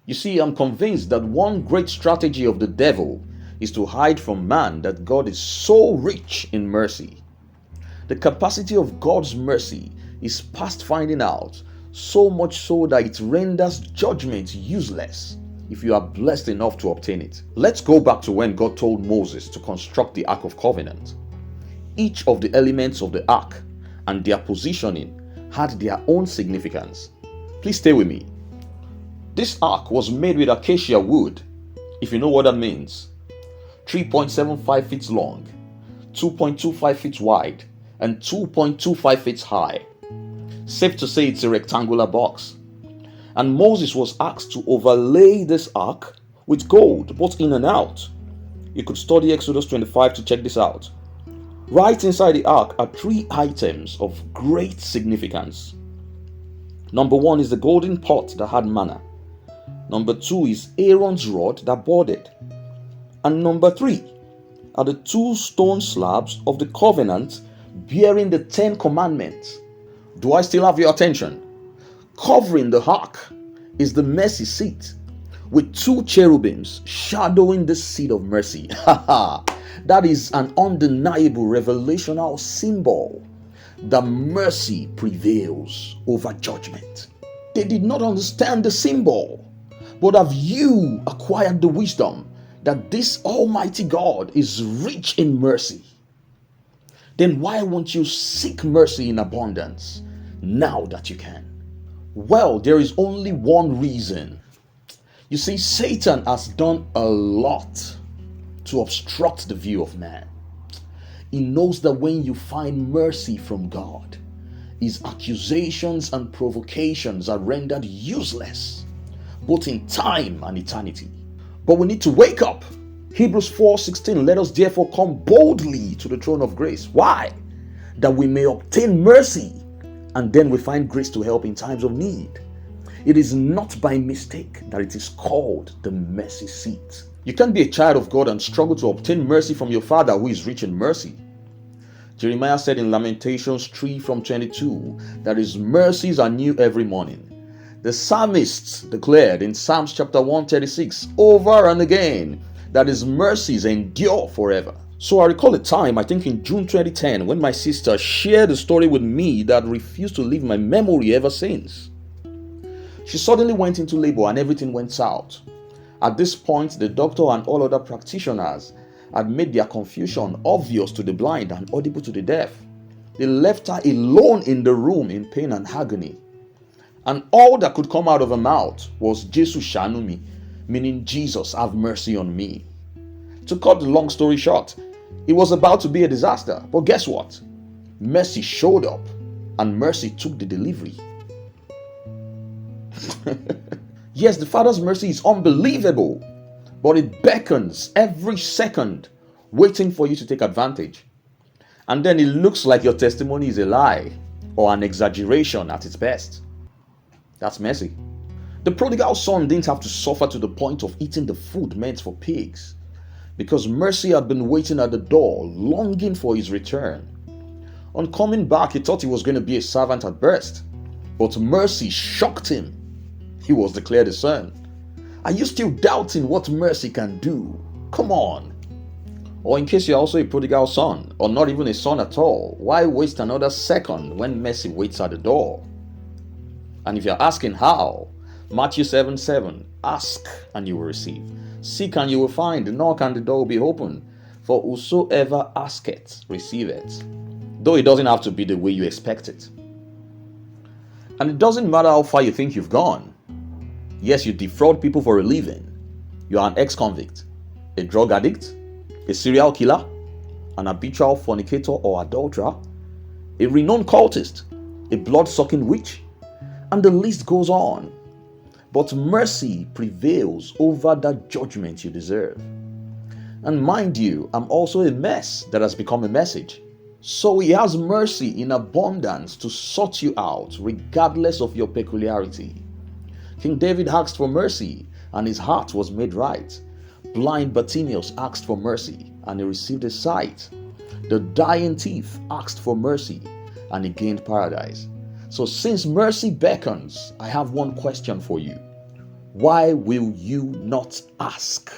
You see, I'm convinced that one great strategy of the devil is to hide from man that God is so rich in mercy. The capacity of God's mercy is past finding out, so much so that it renders judgment useless if you are blessed enough to obtain it. Let's go back to when God told Moses to construct the Ark of Covenant. Each of the elements of the ark and their positioning had their own significance. Please stay with me. This ark was made with acacia wood, if you know what that means. 3.75 feet long, 2.25 feet wide, and 2.25 feet high. Safe to say it's a rectangular box. And Moses was asked to overlay this ark with gold, both in and out. You could study Exodus 25 to check this out. Right inside the ark are three items of great significance. Number one is the golden pot that had manna. Number two is Aaron's rod that budded. And number three are the two stone slabs of the covenant bearing the 10 commandments. Do I still have your attention? Covering the ark is the mercy seat with two cherubims shadowing the seat of mercy. That is an undeniable revelational symbol that mercy prevails over judgment. They did not understand the symbol, but have you acquired the wisdom that this Almighty God is rich in mercy? Then why won't you seek mercy in abundance now that you can? Well, there is only one reason. You see, Satan has done a lot to obstruct the view of man. He knows that when you find mercy from God, his accusations and provocations are rendered useless, both in time and eternity. But we need to wake up. Hebrews 4:16, let us therefore come boldly to the throne of grace. Why? That we may obtain mercy, and then we find grace to help in times of need. It is not by mistake that it is called the mercy seat. You can't be a child of God and struggle to obtain mercy from your Father who is rich in mercy. Jeremiah said in Lamentations 3:22 that his mercies are new every morning. The psalmist declared in Psalms chapter 136 over and again that his mercies endure forever. So I recall a time, I think in June 2010, when my sister shared a story with me that refused to leave my memory ever since. She suddenly went into labor and everything went south. At this point, the doctor and all other practitioners had made their confusion obvious to the blind and audible to the deaf. They left her alone in the room in pain and agony. And all that could come out of her mouth was Jesus shanu mi, meaning Jesus have mercy on me. To cut the long story short, it was about to be a disaster. But guess what? Mercy showed up and mercy took the delivery. Yes, the Father's mercy is unbelievable, but it beckons every second, waiting for you to take advantage. And then it looks like your testimony is a lie or an exaggeration at its best. That's mercy. The prodigal son didn't have to suffer to the point of eating the food meant for pigs, because mercy had been waiting at the door, longing for his return. On coming back, he thought he was going to be a servant at best, but mercy shocked him. He was declared a son. Are you still doubting what mercy can do? Come on. Or in case you're also a prodigal son, or not even a son at all, why waste another second when mercy waits at the door? And if you're asking how, Matthew 7:7, ask and you will receive. Seek and you will find. Knock and the door will be open. For whosoever asketh, receiveth. Though it doesn't have to be the way you expect it. And it doesn't matter how far you think you've gone. Yes, you defraud people for a living. You are an ex-convict, a drug addict, a serial killer, an habitual fornicator or adulterer, a renowned cultist, a blood-sucking witch, and the list goes on. But mercy prevails over that judgment you deserve. And mind you, I'm also a mess that has become a message. So he has mercy in abundance to sort you out regardless of your peculiarity. King David asked for mercy and his heart was made right. Blind Bartimaeus asked for mercy and he received his sight. The dying thief asked for mercy and he gained paradise. So since mercy beckons, I have one question for you. Why will you not ask?